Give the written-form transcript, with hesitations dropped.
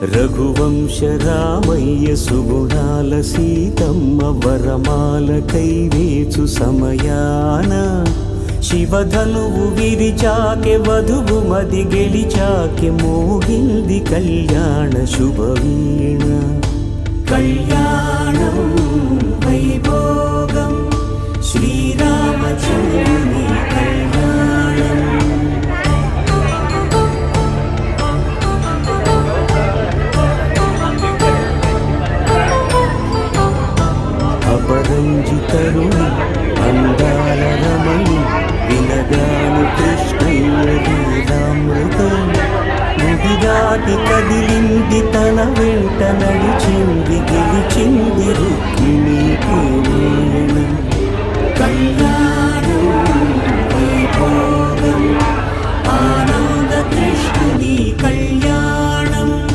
రఘువంశ రామయ్య సుగుణాల సీతమ్మ వరమాల కైవేచు సమయాన శివధనువు విరిచాకె వధువు మది గెలిచాకె మోగింది కళ్యాణ శుభవీణ కళ్యాణం వైభోగం శ్రీరామచంద్రుని కళ్యాణం అపరంజితరుని అందాల రమణి వినగాను కృష్ణయ్య లీలామృతం ముదిదాటి కదిలింది తన వెంట నడిచింది గెలిచింది రుక్మిణీ ప్రేమ